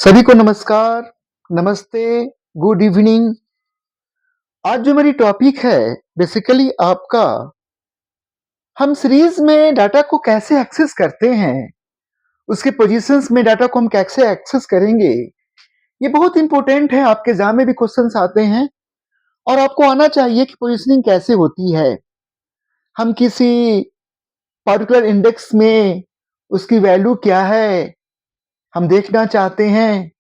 सभी को नमस्कार, नमस्ते, गुड इवनिंग। आज जो मेरी टॉपिक है बेसिकली आपका हम सीरीज में डाटा को कैसे एक्सेस करते हैं, उसके पोजीशंस में डाटा को हम कैसे एक्सेस करेंगे, ये बहुत इंपॉर्टेंट है। आपके एग्जाम में भी क्वेश्चंस आते हैं और आपको आना चाहिए कि पोजीशनिंग कैसे होती है। हम किसी पर्टिकुलर इंडेक्स में उसकी वैल्यू क्या है, हम देखना चाहते हैं।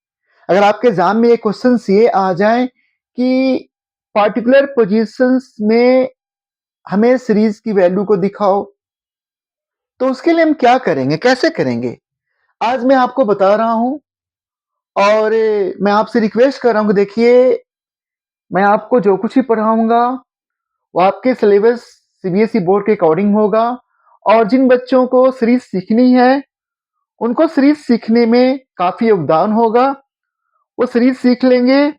अगर आपके एग्जाम में ये क्वेश्चंस ये आ जाए कि पार्टिकुलर पोजीशंस में हमें सीरीज की वैल्यू को दिखाओ, तो उसके लिए हम क्या करेंगे, कैसे करेंगे, आज मैं आपको बता रहा हूं। और मैं आपसे रिक्वेस्ट कर रहा हूं कि देखिए, मैं आपको जो कुछ भी पढ़ाऊंगा वो आपके सिलेबस सीबीएसई बोर्ड के अकॉर्डिंग होगा। और जिन बच्चों को सीरीज सीखनी है उनको सीरीज सीखने में काफी योगदान होगा, वो सीरीज सीख लेंगे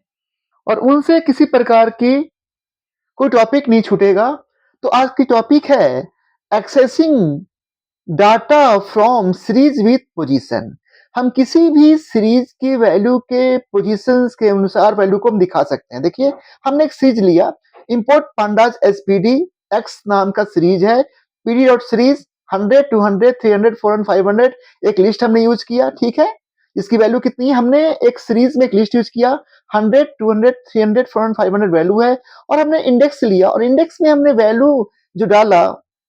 और उनसे किसी प्रकार की कोई टॉपिक नहीं छूटेगा। तो आज की टॉपिक है accessing data from series with position. हम किसी भी सीरीज की वैल्यू के पोजीशंस के अनुसार वैल्यू को हम दिखा सकते हैं। देखिए, हमने एक सीरीज लिया, इंपोर्ट पांडाज एसपीडी एक्स नाम का सीरीज है। पीडी डॉट सीरीज 100 200 300 400 500 एक लिस्ट हमने यूज किया, ठीक है। इसकी वैल्यू कितनी है, हमने एक सीरीज में एक लिस्ट यूज किया, 100 200 300 400 500 वैल्यू है। और हमने इंडेक्स लिया और इंडेक्स में हमने वैल्यू जो डाला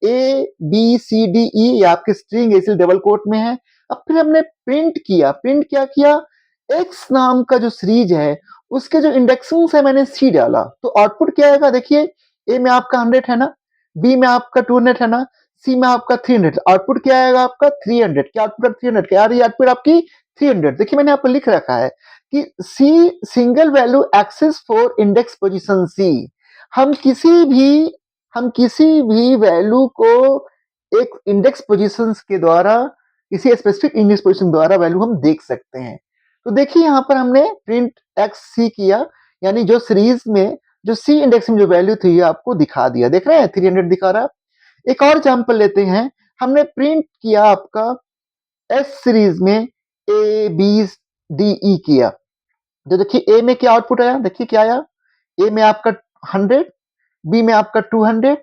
A B C D E, ये आपके स्ट्रिंग है इसलिए डबल कोट में है। अब फिर हमने प्रिंट किया, प्रिंट क्या किया, एक्स नाम का जो सीरीज है उसके जो इंडेक्सिंग है मैंने सी डाला, तो आउटपुट क्या आएगा। देखिए, ए में आपका 100 है ना, बी में आपका 200 है ना, सी में आपका 300, आउटपुट क्या आएगा आपका 300। क्या आउटपुट 300 क्या आ रही है, आउटपुट आपकी 300। देखिए, मैंने आपको लिख रखा है कि C single value access for index position C. हम किसी भी हम किसी भी वैल्यू को एक इंडेक्स पोजीशंस के द्वारा, किसी स्पेसिफिक इंडेक्स पोजीशन द्वारा वैल्यू हम देख सकते हैं। तो देखिए, यहाँ पर हमने प्रिंट एक्स सी किया, यानी जो सीरीज में जो सी इंडेक्स में जो वैल्यू थी ये आपको दिखा दिया। देख रहे हैं 300 दिखा रहा है। एक और एग्जाम्पल लेते हैं, हमने प्रिंट किया आपका एस सीरीज में ए बी डी ई किया। तो देखिए, ए में क्या आउटपुट आया, देखिए क्या आया, ए में आपका 100, बी में आपका 200,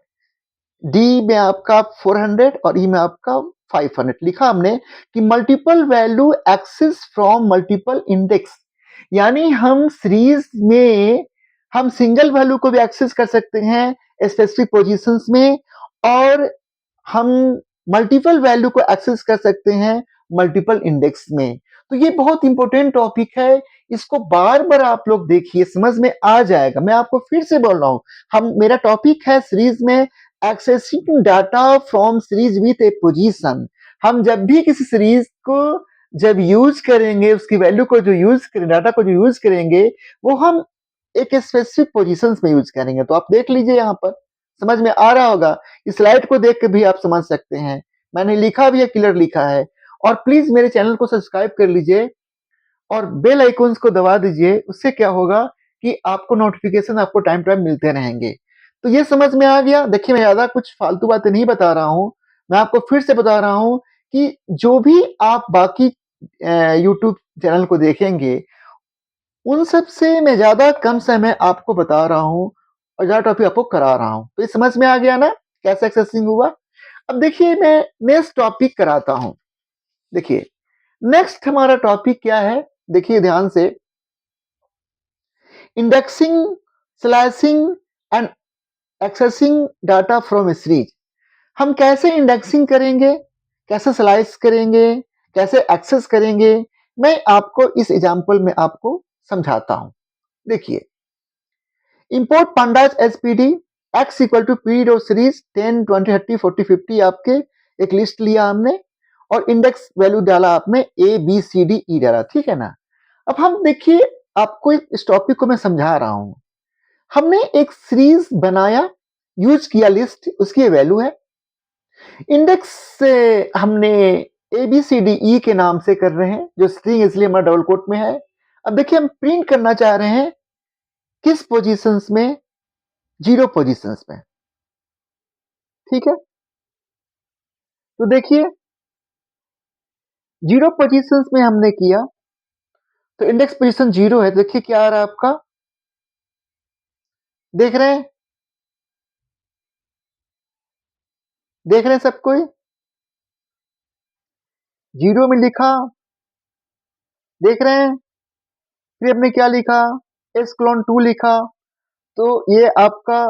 डी में आपका 400 और ई में आपका 500। लिखा हमने कि multiple value access from multiple index, यानी हम सीरीज में हम सिंगल वैल्यू को भी एक्सेस कर सकते हैं स्पेसिफिक पोजीशंस में, और हम मल्टीपल वैल्यू को एक्सेस कर सकते हैं मल्टीपल इंडेक्स में। तो ये बहुत इंपॉर्टेंट टॉपिक है, इसको बार बार आप लोग देखिए, समझ में आ जाएगा। मैं आपको फिर से बोल रहा हूं, हम मेरा टॉपिक है सीरीज में accessing data from series with A position. हम जब भी किसी सीरीज को जब यूज करेंगे, उसकी वैल्यू को जो यूज करें, डाटा को जो यूज करेंगे, वो हम एक स्पेसिफिक पोजीशंस में यूज करेंगे। तो आप देख लीजिए, यहाँ पर समझ में आ रहा होगा, इस स्लाइड को देख के भी आप समझ सकते हैं। मैंने लिखा भी है, क्लियर लिखा है। और प्लीज मेरे चैनल को सब्सक्राइब कर लीजिए और बेल आइकॉन्स को दबा दीजिए। उससे क्या होगा कि आपको नोटिफिकेशन आपको टाइम टाइम मिलते रहेंगे। तो ये समझ में आ गया। देखिए, मैं ज्यादा कुछ फालतू बातें नहीं बता रहा हूं, मैं आपको फिर से बता रहा हूं कि जो भी आप बाकी यूट्यूब चैनल को देखेंगे उन सब से मैं ज्यादा कम समय आपको बता रहा हूं और ज्यादा टॉपिक आपको करा रहा हूं। तो ये समझ में आ गया ना कैसे एक्सेसिंग हुआ। अब देखिए, मैं नेक्स्ट टॉपिक कराता हूं। देखिए, नेक्स्ट हमारा टॉपिक क्या है, देखिए ध्यान से, indexing, slicing and accessing data from series. हम कैसे इंडेक्सिंग करेंगे, कैसे स्लाइस करेंगे, कैसे एक्सेस करेंगे, मैं आपको इस एग्जांपल में आपको समझाता हूं। देखिए, import pandas spd x equal to P dot series 10 20 30 40 50 आपके एक लिस्ट लिया हमने और इंडेक्स वैल्यू डाला आपने A B C D E डाला, ठीक है ना। अब हम देखिए, आपको इस टॉपिक को मैं समझा रहा हूं। हमने एक सीरीज बनाया, यूज किया लिस्ट, उसकी वैल्यू है। इंडेक्स से हमने A B C D E के नाम से कर रहे हैं, जो स्ट्रिंग इसलिए हमारा डबल कोट में है। अब देखिए, हम प्रिंट करना चाह रहे हैं किस पोजीशंस में, जीरो पोजीशंस में, ठीक है। तो देखिए, जीरो पोजीशंस में हमने किया तो इंडेक्स पोजीशन 0 है, देखिए क्या आ रहा है आपका? देख रहे हैं? देख रहे हैं सब कोई? 0 में लिखा, देख रहे हैं? फिर हमने क्या लिखा? S clone 2 लिखा, तो ये आपका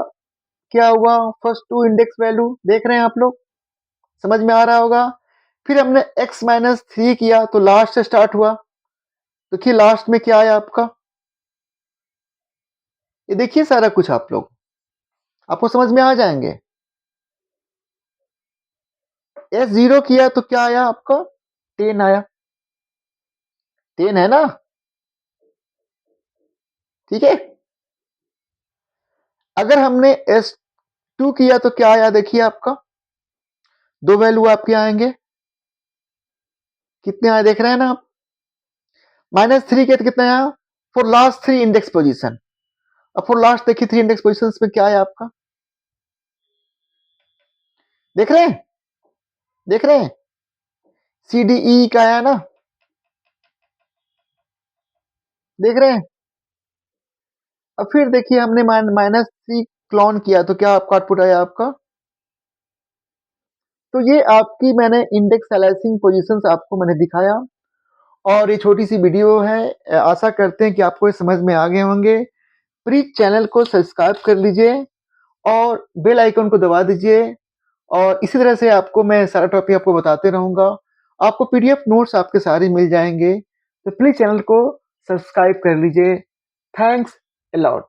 क्या हुआ? फर्स्ट 2 इंडेक्स वैल्यू, देख रहे हैं आप लोग? समझ में आ रहा होगा? फिर हमने x-3 किया, तो लास्ट से स्टार्ट हुआ। देखिए लास्ट में क्या आया आपका? ये देखिए सारा कुछ आप लोग, आपको समझ में आ जाएँगे। S0 किया तो क्या आया आपका? 10 आया। 10 है ना? ठीक है? अगर हमने S2 किया तो क्या आया देखिए आपका? 2 वैल्यू आपके आएँगे। कितने आए देख रहे हैं ना आप? -3 किया तो कितना आया? For last 3 index position. अब फॉर लास्ट देखिए 3 इंडेक्स पोजीशंस में क्या आया आपका? देख रहे हैं? देख रहे हैं? CDE का आया ना? देख रहे हैं? अब फिर देखिए हमने -3 क्लोन किया तो क्या आपका आउटपुट आया आपका? तो ये आपकी मैंने इंडेक्स अलाइसिंग पोजीशंस आपको मैंने दिखाया और ये छोटी-सी वीडियो है। आशा करते हैं कि आपको ये समझ में आ गए होंगे। प्लीज़ चैनल को सब्सक्राइब कर लीजिए और बेल आइकन को दबा दीजिए और इसी तरह से आपको मैं सारा टॉपिक आपको बताते रहूँगा। आपको पीडीएफ नोट्स आपके सारे मिल जाएँगे। तो प्लीज़ चैनल को सब्सक्राइब कर लीजिए। Thanks a lot.